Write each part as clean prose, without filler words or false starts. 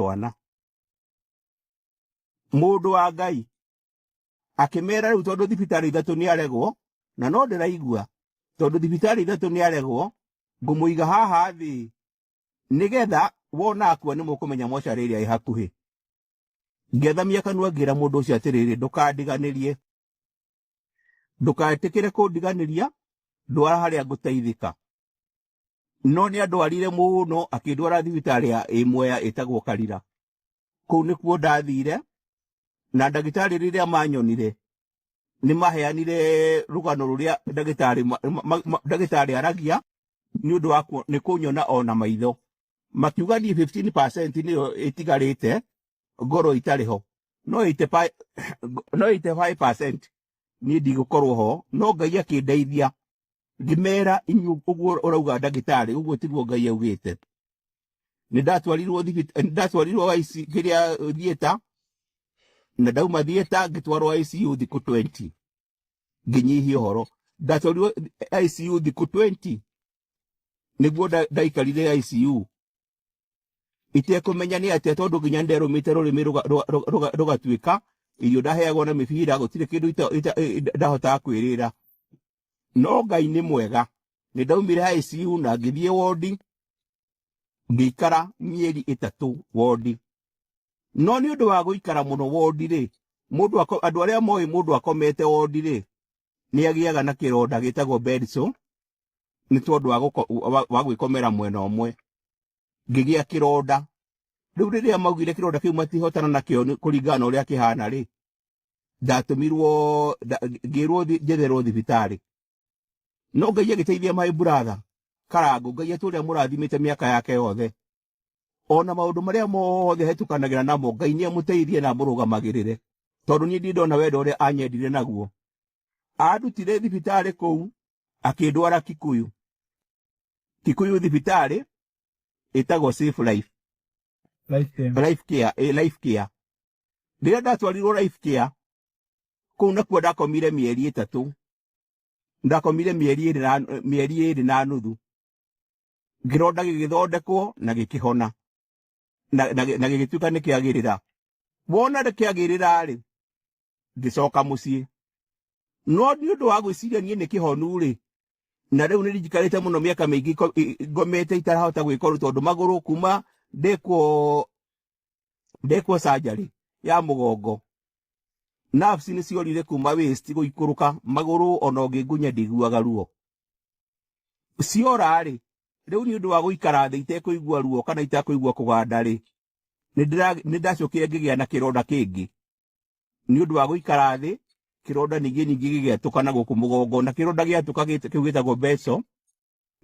twana mundu wa Ngai akimera riu tondu thibitari ithatu ni aregwo na no ndiraigua tondu thibitari ithatu ni aregwo ngumuiga haha thi nigetha wona akua ni mukumenya mocarä ä hakuhĩ ngethamia kanua ngira mundu ucio atiriri ndukandiganirie ndukaĩtĩkĩre kũndiganĩria ndwara harĩa ngũteithĩka no nĩ andwarire mũno akĩndwara thibitarĩ ya ĩmwe ĩtagwo Karira kũu nĩkuo ndathire na ndagĩtarĩ rĩrĩa manyonire nĩ maheanire rũgano rũrĩa ndagĩtarĩ aragia nĩ ũndũ wa nĩ kũnyona ona maitho makiuga niĩ 15% nĩyo ĩtigarĩte ngoro itarĩ ho no 85% niĩ ndigũkorwo ho no Ngai akĩndeithia ngĩmera inyuĩ ũguo ũrauga ndagĩtarĩ ũguo tiguo Ngai augĩte nĩ ndatwarirwo kĩrĩa thieta na ndauma thieta ngĩtwarwo ICU thikũ 20 ngĩnyihia ũhoro ndatwarirwo ICU thikũ 20 nĩguo ndaikarire ICU itekũmenya nĩ atĩa tondũ nginya nderũmĩte rũrĩmĩ rũgatuĩka irio ndaheagwo na mĩbira gũtirĩ kĩndũ ndahotaga kwĩrĩra no Ngai nĩ mwega nĩ ndaumire ICU na ngĩthiĩ wondi ngĩikara mĩeri 3 wondi no nĩ ũndũ wa gũikara mũno wondi rĩ andũ arĩa moĩ mũndũ akomete wondi rĩ nĩ agĩaga na kĩronda gĩtagwo bed sore nĩ tondũ wa gwĩkomera mwena ũmwe ngĩgĩa kĩronda rĩu rĩrĩa maugire kĩronda kĩu matihotana nakĩo kũringana na ũrĩa kĩhana rĩ ndatũmirwo ngĩrwo njetherwo thibitarĩ no Ngai agĩteithia my brother Karangu Ngai atũrĩa mũrathimĩte mĩaka yake yothe ona maũndũ marĩa mothe hetũkanagĩra namo Ngai nĩ amũteithie na mũrũgamagĩrĩre tondũ niĩ ndona wendo ũrĩa anyendire naguo andutire thibitarĩ kũu akĩndwara Kikuyu thibitarĩ ĩtagwo Safe Life Life Care rĩrĩa ndatwarirwo Life Care kũu nakuo ndakomire mĩeri 3 ndakomire mĩeri 2 na nuthu ngĩronda gĩgĩthondekwo na gĩkĩhona na gĩgĩtuĩka nĩ kĩagĩrĩra wona kĩagĩrĩra rĩ ngĩcoka mũciĩ no nĩ ũndũ wa gwĩciria niĩ nĩ kĩhonu rĩ na rĩu nĩ njikarĩte mũno mĩaka mĩingĩ ngomete itarahota gwĩka tondũ magũrũ kuma ndekwo surgery ya mũgongo nerves nĩ ciorire kuma waist gũikũrũka magũrũ ona ũngĩngunya ndiguaga ruo ciora rĩ rĩu nĩ ũndũ wa gũikara thĩ itekũigua ruo kana itekũigua kũganda rĩ nĩ ndacokire ngĩgĩa na kĩronda kĩngĩ nĩ ũndũ wa gũikara thĩ kĩronda ningĩ gĩgĩatũka na gũkũ mũgongo na kĩronda gĩatũka kĩu gĩtagwo beso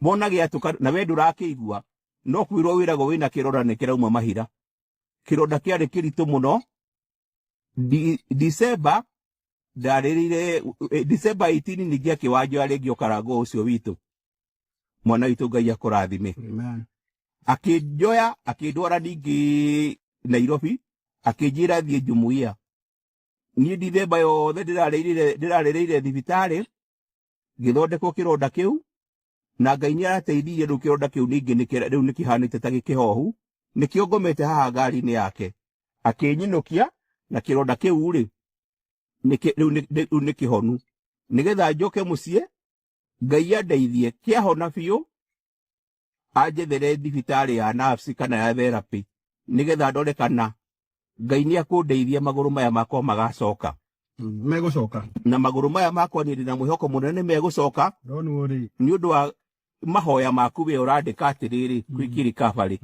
mona gĩatũka na we ndũrakĩigua no kwĩrwo wĩragwo wĩna kĩronda nĩ kĩrauma mahira kĩronda kĩarĩ kĩritũ mũno December 18 ningĩ akĩwanjwa rĩngĩ Karangu ũcio witũ mwana witũ Ngai akũrathime akĩnjoya akĩndwara ningĩ Nairobi akĩnjĩra thiĩ Jumuiya niĩ Dithemba yothe ndĩrarĩrĩire thibitarĩ ngĩthondekwo kĩronda kĩu na Ngai nĩ arateithirie rĩu kĩronda kĩu ningĩ rĩu nĩ kĩhanĩte ta gĩkĩhohu nĩkĩo ngomete haha ngari-inĩ yake akĩnyinũkia na kĩronda kĩu rĩ rĩu nĩ kĩhonu nĩgetha njoke mũciĩ Ngai andeithie kĩahona biũ anjethere thibitarĩ ya nerves kana ya therapy nĩgetha ndore kana Ngai nĩ akũndeithia magũrũ maya makwa magacoka megũcoka na magũrũ maya makwa nĩ ndĩna mwĩhoko mũnene megũcoka nĩ ũndũ wa mahoya maku we ũrandĩka atĩrĩrĩ kwĩkĩrĩ kabarĩ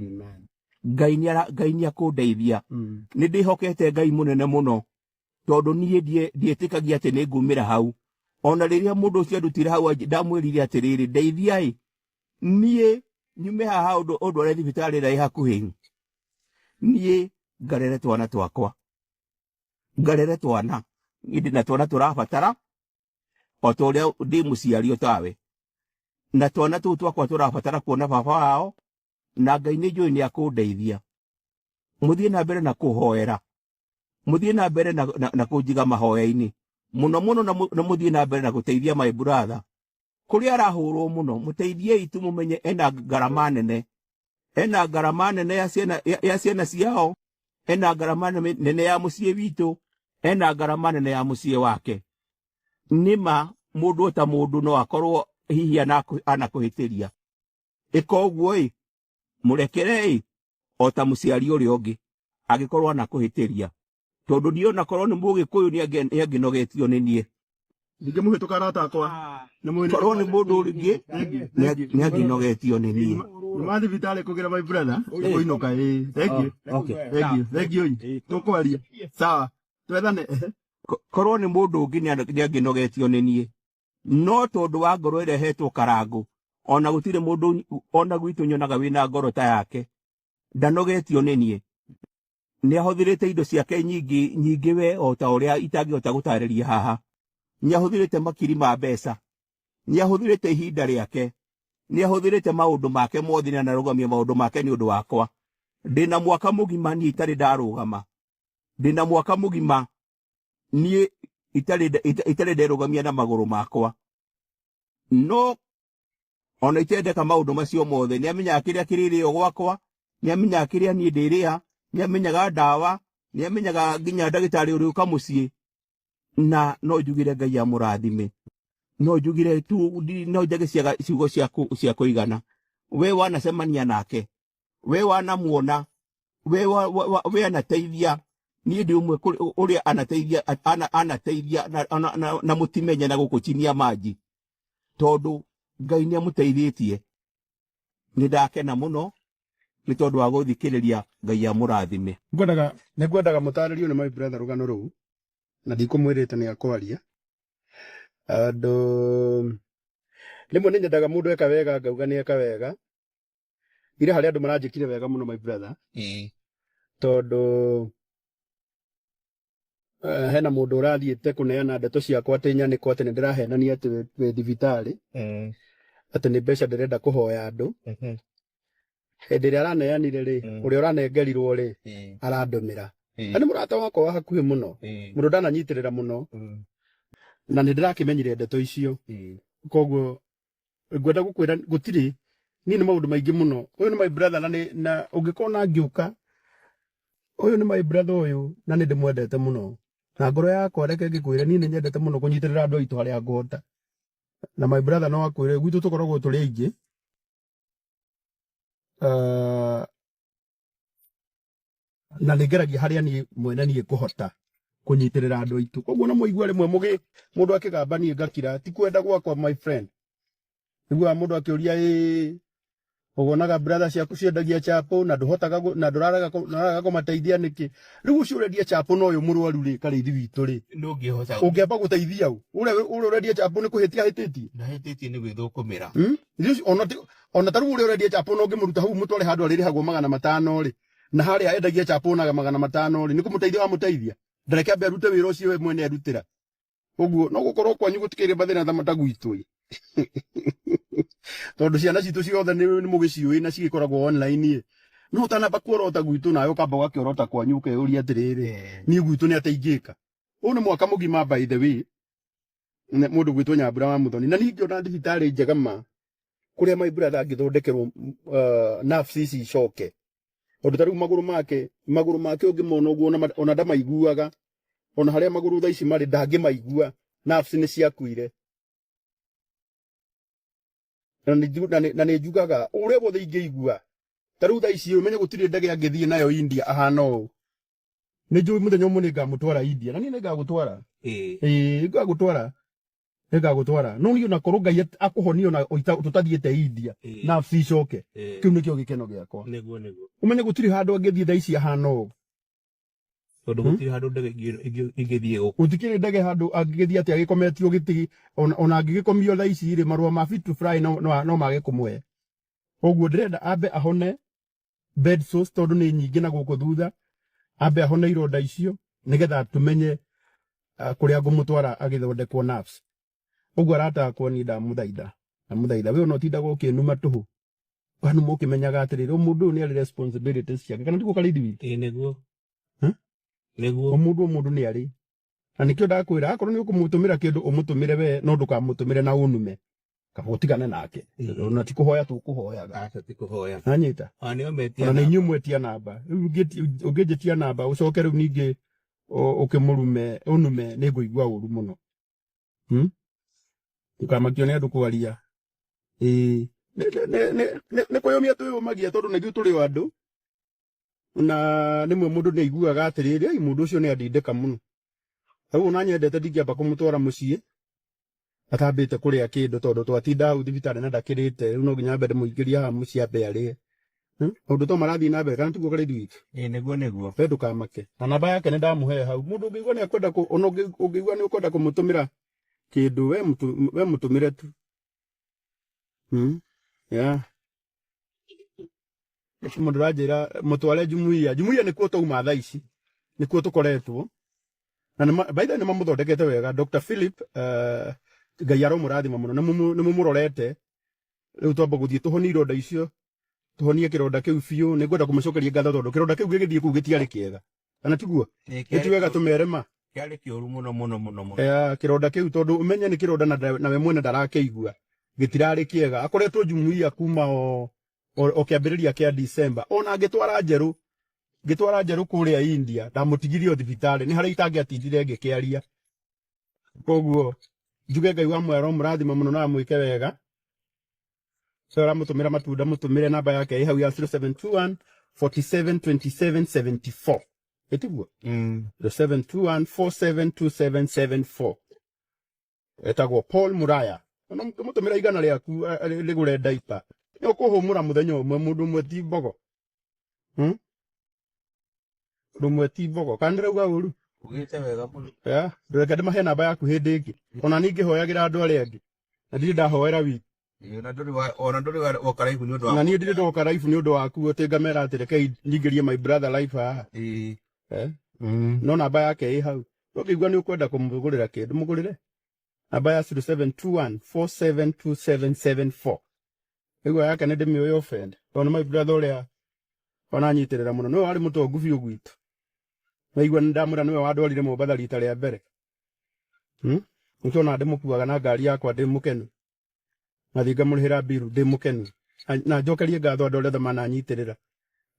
Ngai nĩ akũndeithia nĩ ndĩhokete Ngai mũnene mũno tondũ niĩ ndiĩtĩkagia atĩ nĩ ngumĩra hau ona rĩrĩa mũndũ ũcio andutire hau ndamwĩrire atĩrĩrĩ ndeithia niĩ nyume haha ũndware thibitarĩ ĩrĩa ĩ hakuhĩ niĩ ngarere twana twakwa ngarere twana ndĩna twana tũrabatara o ta ũrĩa ndĩ mũciari o tawe na twana tũu twakwa tũrabatara kuona baba wao na Ngai nĩ njũĩ nĩ akũndeithia mũthiĩ na mbere na kũhoera mũthiĩ na mbere na kũnjiga mahoya-inĩ mũno mũno na mũthiĩ na mbere na gũteithia my brother kũrĩa arahũrwo mũno mũteithiei tu mũmenye ena ngarama nene ya ciana ciao ena ngarama nene ya muciĩ witũ, ena ngarama nene ya muciĩ wake. Nĩma mũndũ ta mũndũ no akorwo hihi anakũhĩtĩria. Ĩka ũguo mũrekere o ta mũciari ũrĩa ũngĩ agĩkorwo anakũhĩtĩria. Tondũ ndiona korwo nĩ Mũgĩkũyũ nĩangĩnogetio nĩ niĩ. Ningĩ mũhĩtũka arata akwa. Korwo nĩ mũndũ ũngĩ nĩangĩnogetio nĩ niĩ. Nĩmathiĩ thibitarĩ kũgĩra my brother. Ũkũinũka Thank you. Tũkwaria. Sawa. Twethane. Korwo nĩ mũndũ ũngĩ nĩangĩnogetio nĩ niĩ. No tondũ wa ngoro ĩrehetwo Karangũ, ona gũtirĩ mũndũ ona gwitũ nyonaga wĩna ngoro ta yake. Ndanogetio nĩ niĩ. Nĩahũthĩrĩte indo ciake nyingĩ we o ta ũrĩa itangĩhota gũtarĩria haha. Nĩahũthĩrĩte makiri ma mbeca. Nĩahũthĩrĩte ihinda rĩake. Nĩahũthĩrĩte maũndũ make mothe na narũgamia maũndũ make nĩ ũndũ wakwa. Ndĩna mwaka mũgima niĩ itarĩ ndarũgama. Ndĩna mwaka mũgima niĩ itarĩ nderũgamia na magũrũ makwa. No ona itendeka maũndũ macio mothe, nĩamenyaga kĩrĩa kĩrĩrĩo gwakwa, nĩamenyaga kĩrĩa niĩ ndĩrĩa, nĩamenyaga ndawa, nĩamenyaga nginya ndagĩtarĩ ũrĩa ũka mũciĩ. Na no njugire Ngai amũrathime. No njugire tu no njage ciugo cia kũigana. We wanacemania nake, we wanamuona, we anateithia, niĩ ndĩ ũmwe ũrĩa anateithia na mũtimenye na gũkũcinia manji. Tondũ Ngai nĩamũteithĩtie. Nĩndakena mũno nĩ tondũ wa gũthikĩrĩria Ngai amũrathime. Nĩngwendaga mũtarĩrio nĩ my brother rũgano rũu, na ndikũmwĩrĩte nĩ akwaria. Rĩmwe nĩnyendaga mũndũ eka wega ngauga nĩ eka wega. Ire harĩ andũ maranjĩkire wega mũno my brother. Tondũ hena mũndũ ũrathiĩte kũneana ndeto ciakwa atĩ nyanĩkwo atĩ nĩndĩrahenania atĩ wĩ thibitarĩ. Atĩ nĩ mbeca ndĩrenda kũhoya andũ. Hĩndĩ ĩrĩa araneanire ũrĩa ũranengerirwo arandũmĩra. Na nĩ mũrata wakwa wa hakuhĩ mũno. Mũndũ ndananyitĩrĩra mũno. Na nĩndĩrakĩmenyire ndeto icio. Koguo ngwenda gũkwĩra gũtirĩ niĩ nĩ maũndũ maingĩ mũno. Ũyũ nĩ my brother na ũngĩkorwo na ngĩũka. Ũyũ nĩ my brother ũyũ na nĩndĩmwendete mũno. Na ngoro yakwa reke ngĩkwĩre niĩ nĩnyendete mũno kũnyitĩrĩra andũ aitũ harĩa ngũhota. Na my brother no akwĩre gwitũ tũkoragwo tũrĩ aingĩ. Na nĩngeragia harĩa niĩ mwene niĩ kũhota kũnyitĩrĩra andũ aitũ. Koguo na mũigua rĩmwe mũndũ akĩgamba niĩ ngakira ti kwenda gwakwa my friend. Nĩguo mũndũ akĩũria ũgonaga brother ciaku ciendagia chapo na ndũhotaga na ndũraraga kũmateithia nĩkĩ. Rĩu ũcio ũrendia chapo no ũyũ mũrwaru Karĩithi witũ ndũngĩhota. Ũngĩamba gũteithia ũrĩa ũrendia chapo nĩ kũhĩtia hĩtĩtie. Ndahĩtĩtie nĩ gwĩthũkũmĩra. Ona ta rĩu ũrĩa ũrendia chapo no ũngĩmũruta hau mũtware handũ arĩrĩhagwo 500 na harĩa endagia chapo naga 500 nĩ kũmũteithia wa mũteithia. Ndareke ambe arute wĩra ũcio we mwene arutĩra. Ũguo no gũkorwo kwanyu gũtikĩrĩ mathĩna ta gwitũ. Tondũ ciana citũ ciothe nĩ mũgĩciũĩ na cigĩkoragwo online. No ũtanamba kuorota gwitũ nawe ũkamba ũgakĩorota kwanyu ũkeyũria atĩrĩrĩ niĩ gwitũ nĩ ateingĩka. Ũyũ nĩ mwaka mũgima by the way. Mũndũ gwitũ Nyambura wa Muthoni na ningĩ ona thibitarĩ njega ma kũrĩa my brother angĩthondekerwo nerves ici icoke. Tondũ ta rĩu magũrũ make ũngĩmona ũguo ona ndamaiguaga. Ona harĩa magũrũ tha ici marĩ ndangĩmaigua. Nerves nĩ ciakuire. Na nĩ njugaga ũrĩa wothe ingĩigua. Ta rĩu tha ici ũmenye gũtirĩ ndege angĩthiĩ nayo India ahana ũũ. Nĩ njũĩ mũthenya ũmwe nĩngamũtwara India na niĩ nĩngagũtwara. Nĩngagũtwara. No niĩ ona korwo Ngai akũhonia ona tũtathiĩte India. Nerves icoke. Kĩu nĩkĩo gĩkeno gĩakwa. Ũmenye gũtirĩ handũ angĩthiĩ tha ici ahana ũũ. Tondũ gũtirĩ handũ ndege ingĩthiĩ gũkũ. Gũtikĩrĩ ndege handũ angĩgĩthiĩ atĩ agĩkometio gĩtĩ ona angĩgĩkomio tha ici marũa ma fit to fly no mage kũmwe. Ũguo ndĩrenda ambe ahone bed sores tondũ nĩ nyingĩ na gũkũ thutha. Ambe ahone ironda icio nĩgetha tũmenye kũrĩa ngũmũtwara agĩthondekwo nerves. Ũguo arata akwa niĩ ndamũthaitha we ona ũtindaga ũkĩnuma tũhũ. Wanuma ũkĩmenyaga atĩrĩrĩ mũndũ ũyũ nĩ arĩ responsibilities ciake kana tiguo Karĩithi witũ. Nĩguo. Mũndũ nĩ arĩ. Na nĩkĩo ndakwĩra akorwo nĩ ũkũmũtũmĩra kĩndũ ũmũtũmĩre we no ndũkamũtũmĩre na ũnume. kabotigane nake ona ti kuhoya tu kuhoyaga asa ti kuhoya anyita ani ometia na nyumwetia namba ungejetia namba ucoke riu ningi ukimurume unume ni nguigua uru muno ukamakio ni andu kwaria ne kuyomia tu magia tondu nigu turi andu na nimwe mundu ni aiguaga atiriri ai mundu ucio ni andindika muno au na nyendete ndingiamba kumutwara mucii atambite kuria kindu tondu twatinda au thibitari na ndakirite riu no nginya mbere muingiria ha mucii ambe arie undu to marathi na mbere kana tiguo kare thwiki niguo we ndukamake na namba yake ni ndamuhe hau mundu ungiigua ni akwenda ona ungiigua ni ukwenda kumutumira kindu we mutumire tu yeah mundu ranjira mutware jumuiya nikuo tauma thaa ici nikuo tukoretwo na by the way mamuthondekete wega Dr. Philip Ngai aromurathima muno ni mumurorete riu twamba guthie tuhonie ironda icio tuhonie kironda kiu biu ni ngwenda kumucokeria ngatho tondu kironda kiu gigithie kuu gitiari kiega kana tiguo ti wega tumerema kiari kioru muno kironda kiu tondu umenye ni kironda na we mwene ndarakeigua gitirari kiega akoretwo jumuiya kuma o kiambiriria kia December ona ngitwara njeru kuria India ndamutigirio thibitari ni haria itangiatindire ngikiaria koguo njuge Ngai wa mwero murathima muno na mwike wega sora mutumira matunda mutumire namba yake hau ya 0721 472774 etiguo 0721 472774 etagwo Paul Muraya no mutumira igana riaku ligure diaper ni ukuhumura muthenya umwe mundu mwe ti mbogo rumwe ti mbogo kandirauga uru ugite wega muno ndureke ndimahe namba yaku hindi ingi ona ningi hoyagira andu aria angi na ndiri ndahoera wi ona nduri wa karaifu ni undu na ni ndiri ndoka raifu ni undu waku utingamera atireke ningirie my brother life ha no namba yake hau ukigua ni ukwenda kumugurira kindu mugurire namba ya 0721 472774 igwa yake ni ndimi uyo friend ona my brother uria ona nyitirira muno no ari mutongu biu gwitu naigua ndamura niwe wadwarire Mombatha rita ria mbere nitona ndimukuaga na ngari yakwa ndimukenu nathinga murihira biru ndimukenu na njokerie ngatho andu othe mananyitirira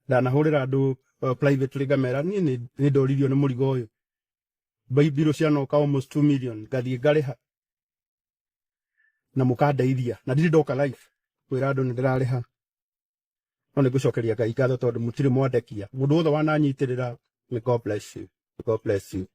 ndanahurira andu private ngamera ni ndoririo ni murigo uyu biru cianoka almost 2 million ngathie ngariha na mukandeithia na ndiri ndoka live kwira andu ndirariha no ni gucokeria Ngai ngatho tondu mutiri mwandekia mundu wothe wananyitirira. May God bless you. God bless you.